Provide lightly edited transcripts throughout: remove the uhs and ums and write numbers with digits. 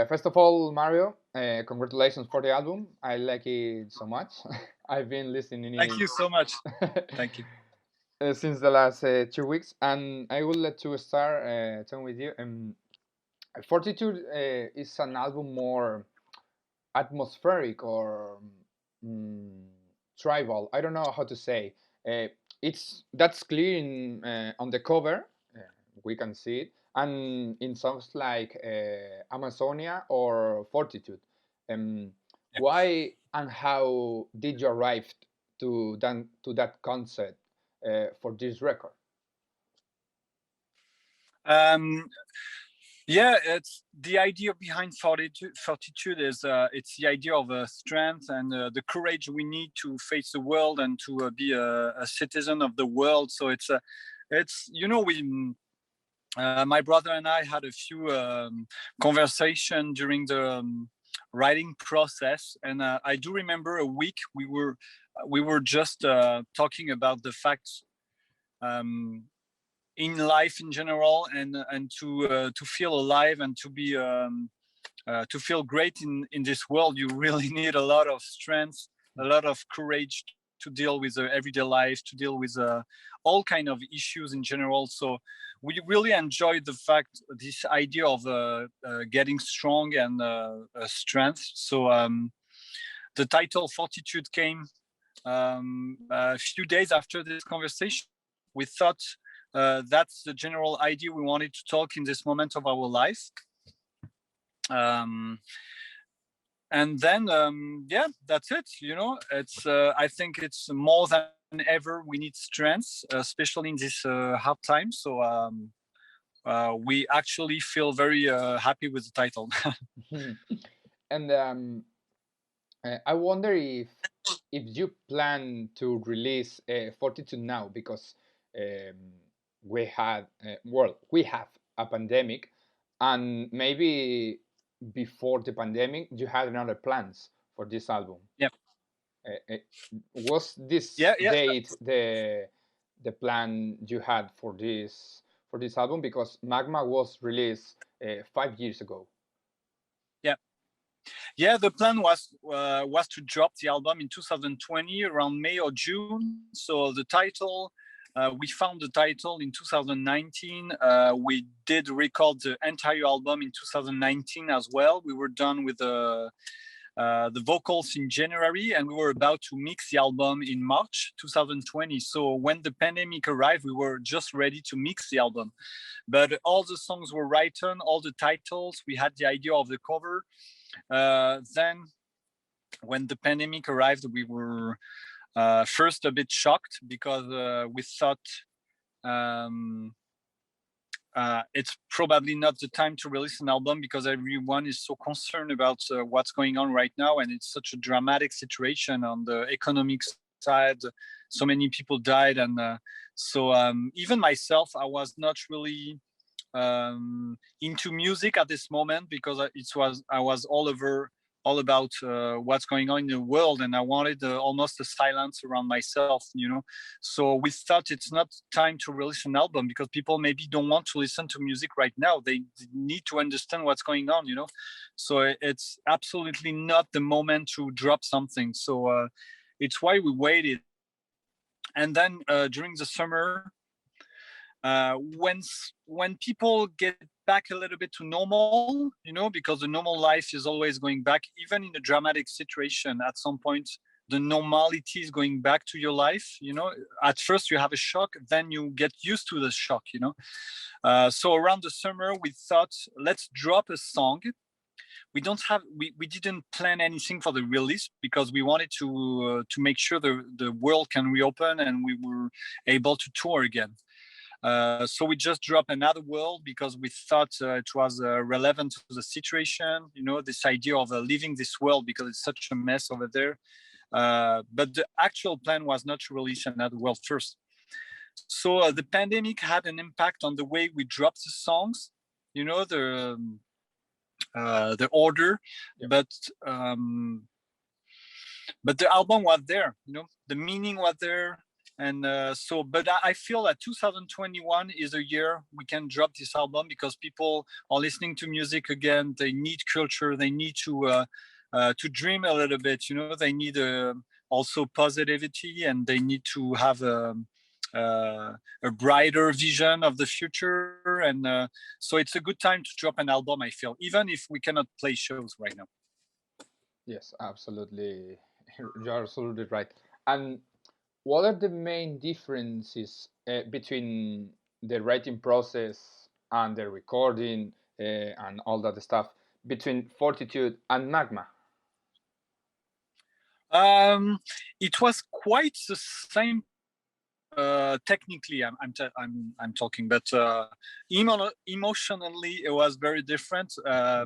First of all, Mario, congratulations for the album. I like it so much. I've been listening Thank you so much. Thank you. Since the last 2 weeks, and I would like to start talking with you. Fortitude is an album more atmospheric or mm, tribal. I don't know how to say. It's that's clear on the cover. We can see it, and in songs like Amazonia or Fortitude. Um, Yeah. why and how did you arrive to that concept for this record? Um, yeah, it's the idea behind fortitude is it's the idea of strength and the courage we need to face the world and to be a citizen of the world. So it's we my brother and I had a few conversation during the writing process, and I do remember a week we were just talking about the facts in life in general, and to feel alive and to be to feel great in this world. You really need a lot of strength, a lot of courage to deal with everyday life, to deal with all kind of issues in general. So we really enjoyed the fact, this idea of getting strong and strength. So the title Fortitude came a few days after this conversation. We thought that's the general idea we wanted to talk in this moment of our life. And then yeah, that's it. It's I think it's more than ever we need strength, especially in this hard time. So we actually feel very happy with the title. And I wonder if you plan to release Fortitude now, because um, we have a pandemic, and maybe before the pandemic you had another plans for this album. Yeah. Was this Yeah. date the plan you had for this album? Because Magma was released 5 years ago. Yeah, the plan was to drop the album in 2020 around May or June. So the title, we found the title in 2019. We did record the entire album in 2019 as well. We were done with the vocals in January, and we were about to mix the album in March 2020. So when the pandemic arrived, we were just ready to mix the album. But all the songs were written, all the titles, we had the idea of the cover. Then when the pandemic arrived, we were first a bit shocked, because we thought it's probably not the time to release an album, because everyone is so concerned about what's going on right now, and it's such a dramatic situation on the economic side. So many people died, and so even myself, I was not really into music at this moment, because I was all about what's going on in the world, and I wanted almost a silence around myself. So we thought it's not time to release an album, because people maybe don't want to listen to music right now. They need to understand what's going on. So it's absolutely not the moment to drop something. So it's why we waited. And then during the summer, when people get back a little bit to normal, because the normal life is always going back, even in a dramatic situation, at some point the normality is going back to your life. At first you have a shock, then you get used to the shock. So around the summer we thought, let's drop a song. We didn't plan anything for the release, because we wanted to make sure the world can reopen and we were able to tour again. So we just dropped Another World, because we thought it was relevant to the situation, this idea of leaving this world, because it's such a mess over there. But the actual plan was not to release Another World first. So the pandemic had an impact on the way we dropped the songs, the order. Yeah. But the album was there, the meaning was there. And so, but I feel that 2021 is a year we can drop this album because people are listening to music again. They need culture. They need to dream a little bit. You know, they need also positivity, and they need to have a brighter vision of the future. And so it's a good time to drop an album, I feel, even if we cannot play shows right now. Yes, absolutely. You're absolutely right. And what are the main differences between the writing process and the recording and all that stuff between Fortitude and Magma? It was quite the same. Technically, I'm talking, but emotionally, it was very different.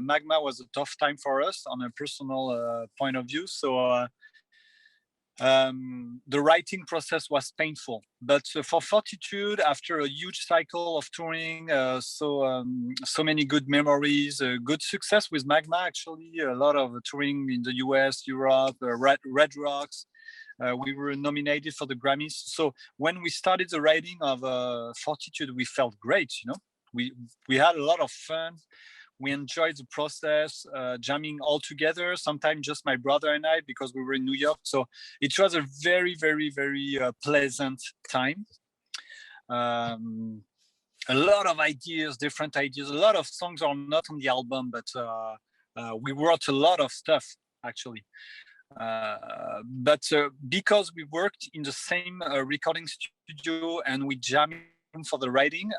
Magma was a tough time for us on a personal point of view. So the writing process was painful. But for Fortitude, after a huge cycle of touring, so many good memories, good success with Magma. Actually, a lot of touring in the US, Europe, Red Rocks. We were nominated for the Grammys. So when we started the writing of Fortitude, we felt great. You know, we had a lot of fun. We enjoyed the process, jamming all together. Sometimes just my brother and I, because we were in New York. So it was a very, very, very pleasant time. A lot of ideas, different ideas. A lot of songs are not on the album, but we wrote a lot of stuff actually. But because we worked in the same recording studio and we jammed for the writing.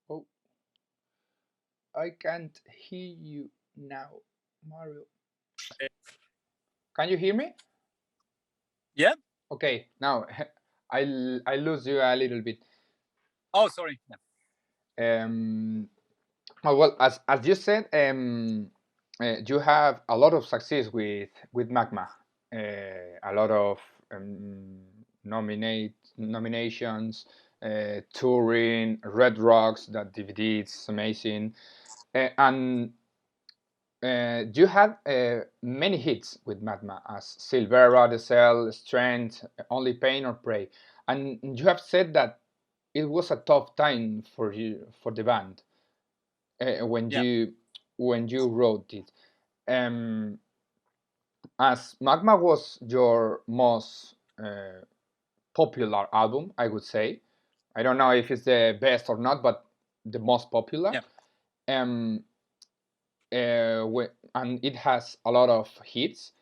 Oh, I can't hear you now, Mario. Can you hear me? Yeah. Okay, now I lose you a little bit. Oh, sorry. Well, as you said, you have a lot of success with Magma, a lot of nominations, touring, Red Rocks, that DVD is amazing, and you had many hits with Magma as Silvera, The Cell, Strength, Only Pain or Pray, and you have said that it was a tough time for you, for the band, when you wrote it. As Magma was your most popular album, I would say. I don't know if it's the best or not, but the most popular. And it has a lot of hits.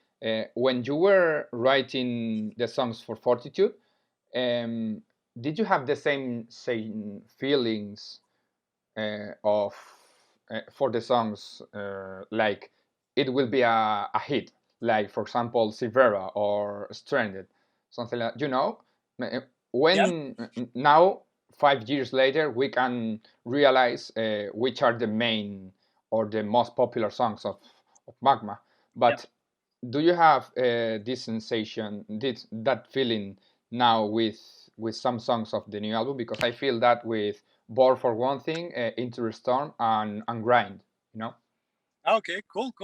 When you were writing the songs for Fortitude, did you have the same feelings of for the songs, like it will be a hit, like for example Silvera or Stranded, something like, you know, when now 5 years later we can realize which are the main or the most popular songs of Magma, but do you have this sensation, that feeling now with some songs of the new album? Because I feel that with Ball for one thing, Into the Storm, and Grind, you know. Okay, cool.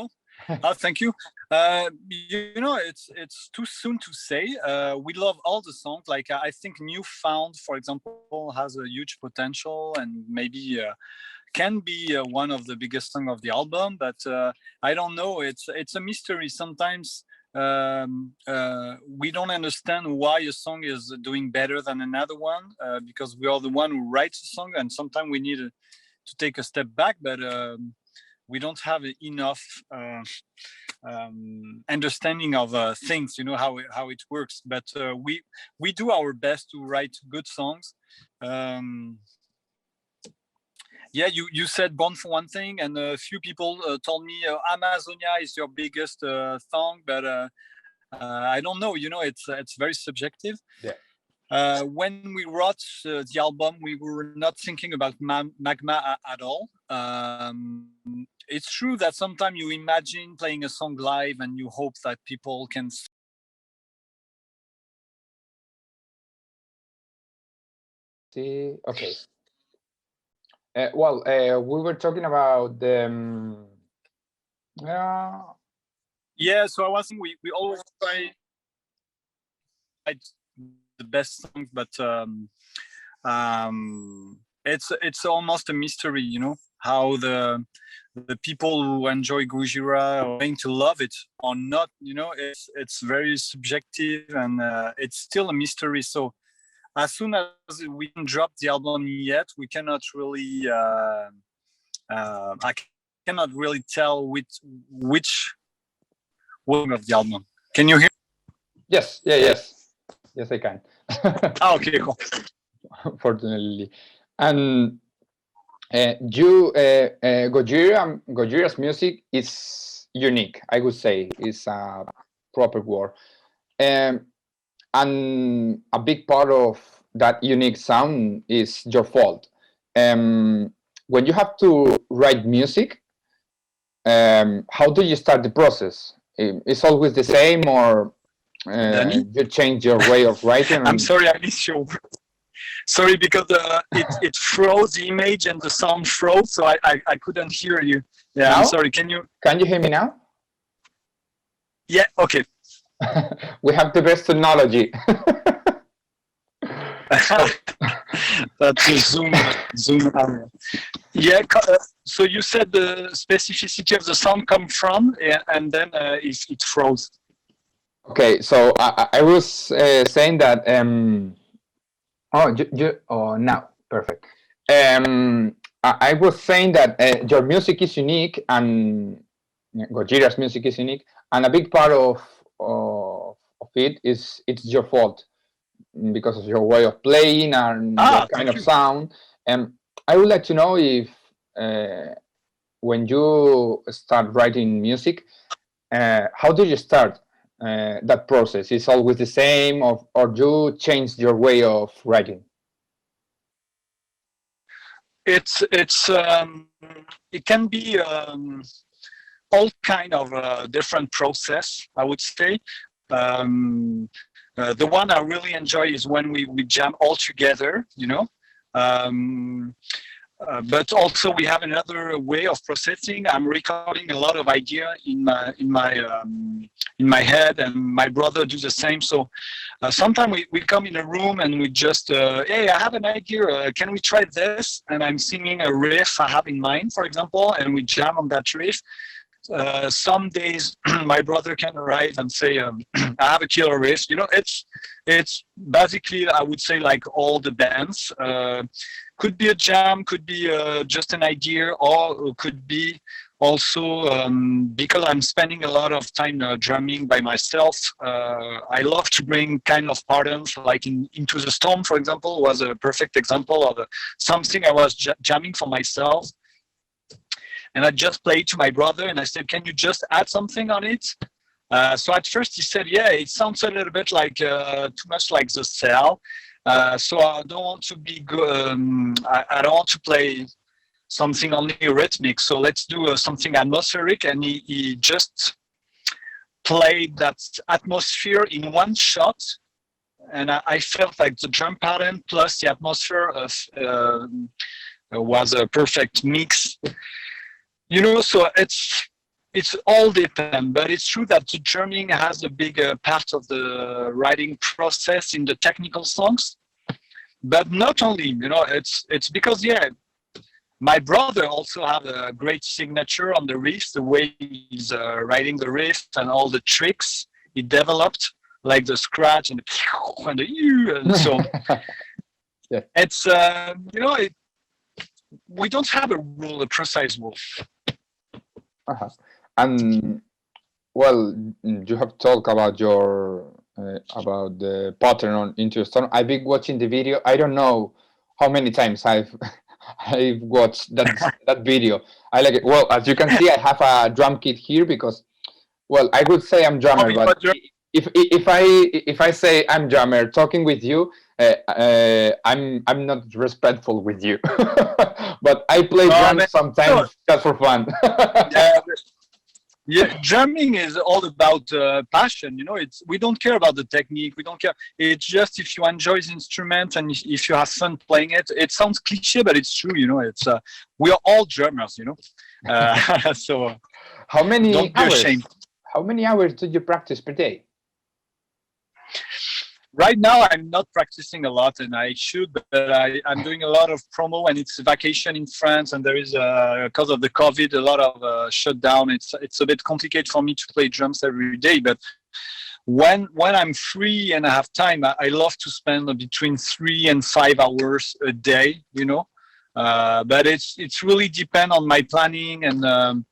Thank you. You know, it's too soon to say. We love all the songs. Like I think Newfound, for example, has a huge potential and maybe can be one of the biggest songs of the album. But I don't know. It's a mystery sometimes. We don't understand why a song is doing better than another one because we are the one who writes a song, and sometimes we need to take a step back. But we don't have enough understanding of things, you know, how it works. But we do our best to write good songs. Yeah, you said Born for one thing, and a few people told me Amazonia is your biggest song, but I don't know. You know, it's very subjective. Yeah. When we wrote the album, we were not thinking about Magma at all. It's true that sometimes you imagine playing a song live and you hope that people can. See, okay. Well, we were talking about the. Yeah, so I was thinking we always try the best songs, but it's almost a mystery, you know, how the people who enjoy Gojira are going to love it or not. You know, it's very subjective, and it's still a mystery. So as soon as we can drop the album yet, we cannot really I cannot really tell which one of the album. Can you hear? Yes, yes, I can. Okay, cool. Fortunately, and Gojira's music is unique. I would say is a proper word, and a big part of that unique sound is your fault. When you have to write music, how do you start the process? It's always the same, or you change your way of writing? I'm sorry, I missed you. Sorry, because it froze the image and the sound froze, so I couldn't hear you. Yeah, now? I'm sorry. Can you hear me now? Yeah. Okay. We have the best technology. That's a zoom. Yeah. So you said the specificity of the sound come from, and then it froze. Okay. So I was saying that. Now perfect. I was saying that your music is unique, and Gojira's music is unique, and a big part of it is it's your fault because of your way of playing and your kind of sound. And I would like to know if when you start writing music, how do you start that process? Is always the same, or you change your way of writing? It can be all kind of different process, I would say. The one I really enjoy is when we jam all together, you know. But also we have another way of processing. I'm recording a lot of idea in my head, and my brother do the same. So sometimes we come in a room and we just hey, I have an idea. Can we try this? And I'm singing a riff I have in mind, for example, and we jam on that riff. Some days my brother can arrive and say, I have a killer riff. You know, it's basically, I would say, like all the bands. Could be a jam, could be just an idea, or could be also because I'm spending a lot of time drumming by myself. I love to bring kind of patterns, like Into the Storm, for example, was a perfect example of something I was jamming for myself. And I just played to my brother, and I said, "Can you just add something on it?" So at first he said, "Yeah, it sounds a little bit like too much like The Cell." So I don't want to be I don't want to play something only rhythmic. So let's do something atmospheric. And he just played that atmosphere in one shot. And I felt like the drum pattern plus the atmosphere was a perfect mix. You know, so it's all depend, but it's true that the drumming has a big part of the writing process in the technical songs. But not only, you know, it's because, yeah, my brother also have a great signature on the riff, the way he's writing the riff and all the tricks he developed, like the scratch and the and so yeah. It's you know, we don't have a precise rule. And well, you have talked about your about the pattern on Into the Storm. I've been watching the video. I don't know how many times I've watched that video. I like it. Well, as you can see, I have a drum kit here because, well, I would say I'm drummer, but if I say I'm drummer talking with you, I'm not respectful with you. But I play drums sometimes just for fun. Yeah, drumming is all about passion. You know, we don't care about the technique. We don't care. It's just if you enjoy the instrument and if you have fun playing it. It sounds cliche, but it's true. You know, it's we are all drummers. You know, so how many don't be hours? ashamed. How many hours do you practice per day? Right now, I'm not practicing a lot, and I should, but I'm doing a lot of promo, and it's vacation in France, and there is, because of the COVID, a lot of shutdown. It's a bit complicated for me to play drums every day, but when I'm free and I have time, I love to spend between 3 and 5 hours a day, you know. But it's really depend on my planning, and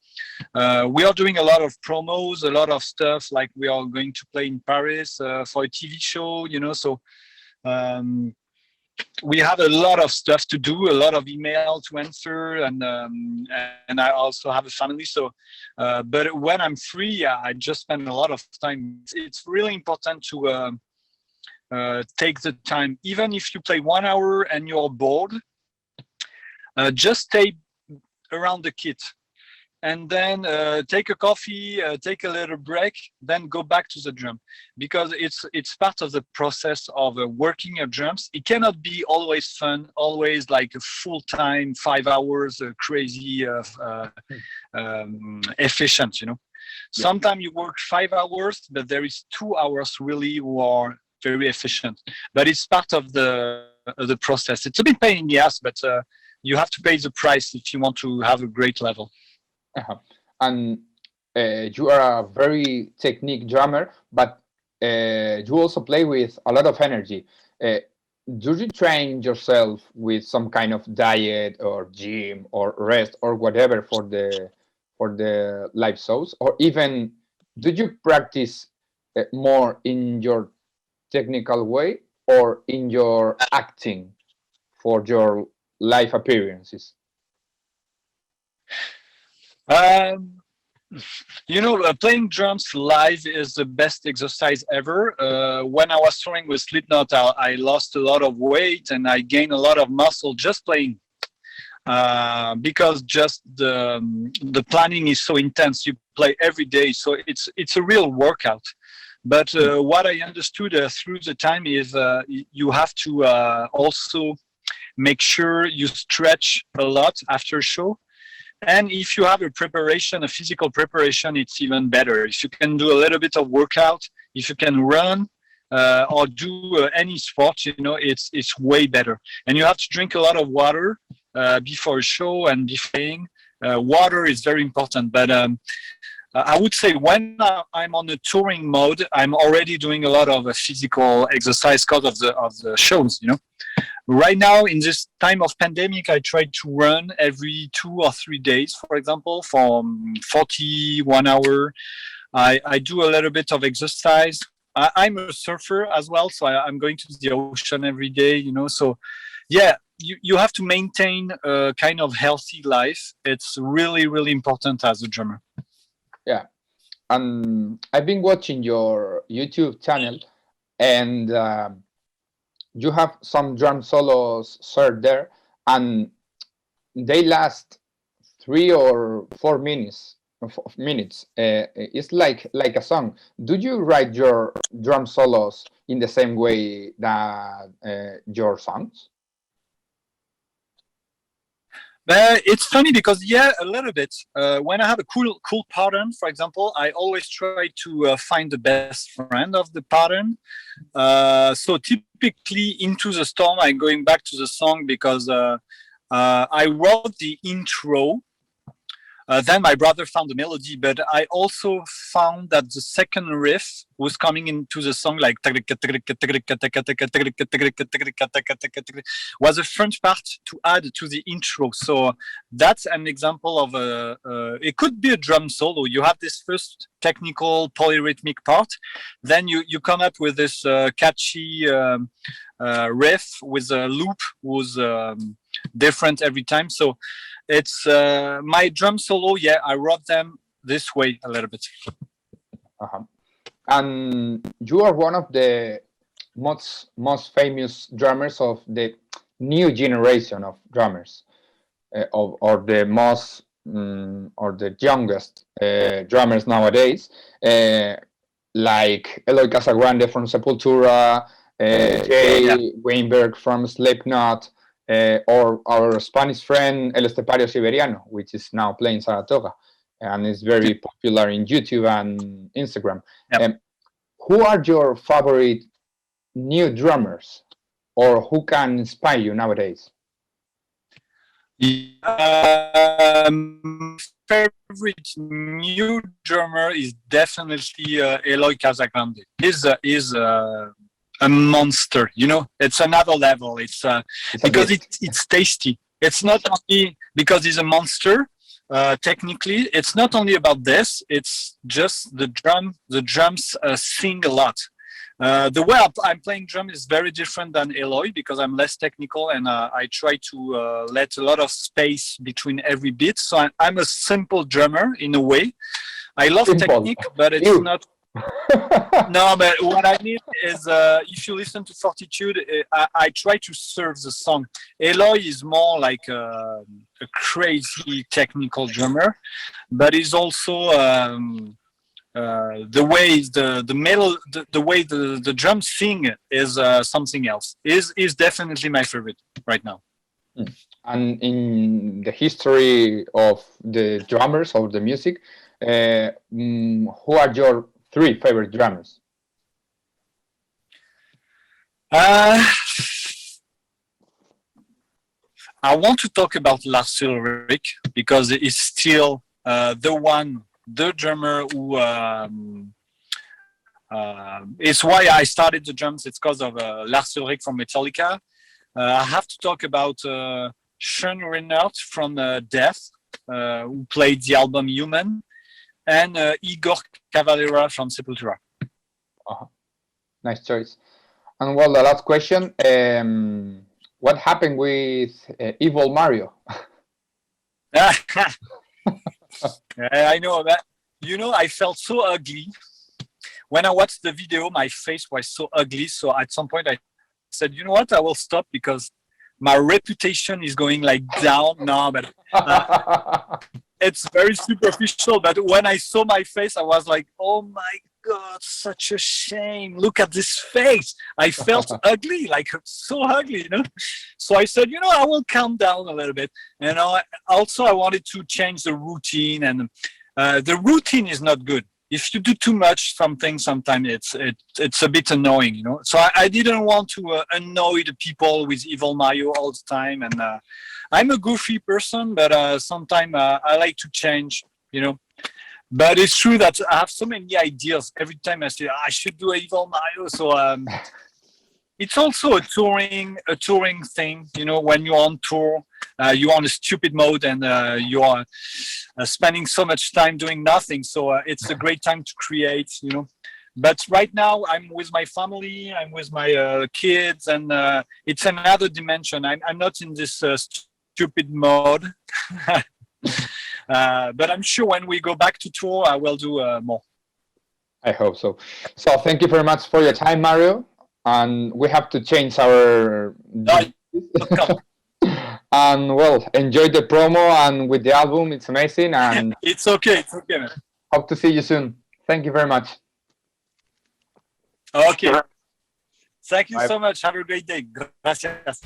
we are doing a lot of promos, a lot of stuff. Like we are going to play in Paris for a TV show, you know. So we have a lot of stuff to do, a lot of email to answer, and I also have a family. So, but when I'm free, I just spend a lot of time. It's really important to take the time, even if you play 1 hour and you're bored. Just stay around the kit, and then take a coffee, take a little break, then go back to the drum, because it's part of the process of working your drums. It cannot be always fun, always like a full-time 5 hours crazy efficient, you know. Yeah. Sometimes you work 5 hours, but there is 2 hours really who are very efficient. But it's part of the process. It's a bit pain in the ass, but you have to pay the price if you want to have a great level. Uh-huh. And you are a very technique drummer, but you also play with a lot of energy. Do you train yourself with some kind of diet or gym or rest or whatever for the live shows, or even do you practice more in your technical way or in your acting for your live appearances? You know, playing drums live is the best exercise ever. When I was touring with Slipknot, I lost a lot of weight and I gained a lot of muscle just playing. Because just the planning is so intense. You play every day, so it's a real workout. But what I understood through the time is you have to also make sure you stretch a lot after a show. And if you have a preparation, a physical preparation, it's even better. If you can do a little bit of workout, if you can run or do any sport, you know, it's way better. And you have to drink a lot of water before a show and before playing. Water is very important. But I would say when I'm on a touring mode, I'm already doing a lot of physical exercise because of the shows, you know. Right now, in this time of pandemic, I try to run every 2 or 3 days, for example, for 41 hours. I do a little bit of exercise. I'm a surfer as well, so I'm going to the ocean every day, you know. So, yeah, you have to maintain a kind of healthy life. It's really, really important as a drummer. Yeah. I've been watching your YouTube channel, and you have some drum solos shared there, and they last 3 or 4 minutes. It's like a song. Do you write your drum solos in the same way that your songs? It's funny because, yeah, a little bit. When I have a cool pattern, for example, I always try to find the best friend of the pattern. So typically, Into the Storm, I'm going back to the song because I wrote the intro. Then my brother found the melody, but I also found that the second riff was coming into the song like was a French part to add to the intro. So that's an example of it could be a drum solo. You have this first technical polyrhythmic part, then you come up with this catchy riff with a loop who's different every time. So it's my drum solo. Yeah, I wrote them this way a little bit. Uh-huh. And you are one of the most famous drummers of the new generation of drummers, or the most or the youngest drummers nowadays, like Eloy Casagrande from Sepultura, Jay Weinberg from Slipknot, or our Spanish friend El Estepario Siberiano, which is now playing Saratoga. and it's very popular in YouTube and Instagram. Yep. Who are your favorite new drummers, or who can inspire you nowadays? Favorite new drummer is definitely Eloy Casagrande. He's a monster. You know, it's another level. It's because it's tasty. It's not only because he's a monster. Technically, it's not only about this. It's just the drum. The drums sing a lot. The way I'm playing drum is very different than Eloy because I'm less technical and I try to let a lot of space between every beat. So I'm a simple drummer in a way. I love technique, but it's not. No, but what I mean is if you listen to Fortitude, I try to serve the song. Eloy is more like a crazy technical drummer, but he's also the way the way the drums sing is something else. Is definitely my favorite right now. And in the history of the drummers or the music, who are your 3 favorite drummers? I want to talk about Lars Ulrich because he's still the drummer who is why I started the drums. It's because of Lars Ulrich from Metallica. I have to talk about Sean Reinhardt from Death, who played the album Human, and Igor Cavalera from Sepultura. Nice choice. And well, the last question, what happened with Evil Mario? I know that. You know, I felt so ugly. When I watched the video, my face was so ugly. So at some point I said, you know what, I will stop because my reputation is going like down. No, but it's very superficial. But when I saw my face, I was like, oh my God, such a shame. Look at this face. I felt ugly, like so ugly, you know? So I said, you know, I will calm down a little bit. You know, also I wanted to change the routine, and the routine is not good. If you do too much something, sometimes it's a bit annoying, you know. So I didn't want to annoy the people with Evil Mario all the time. And I'm a goofy person, but sometimes I like to change, you know. But it's true that I have so many ideas. Every time I say I should do Evil Mario, so it's also a touring thing. You know, when you're on tour, you're on a stupid mode and you are spending so much time doing nothing. So it's a great time to create, you know. But right now I'm with my family, I'm with my kids, and it's another dimension. I'm not in this stupid mode. But I'm sure when we go back to tour, I will do more. I hope so. So thank you very much for your time, Mario. And we have to change our... And well, enjoy the promo and with the album. It's amazing. And it's okay, man. Hope to see you soon. Thank you very much. Okay. Thank you so much. Have a great day. Gracias.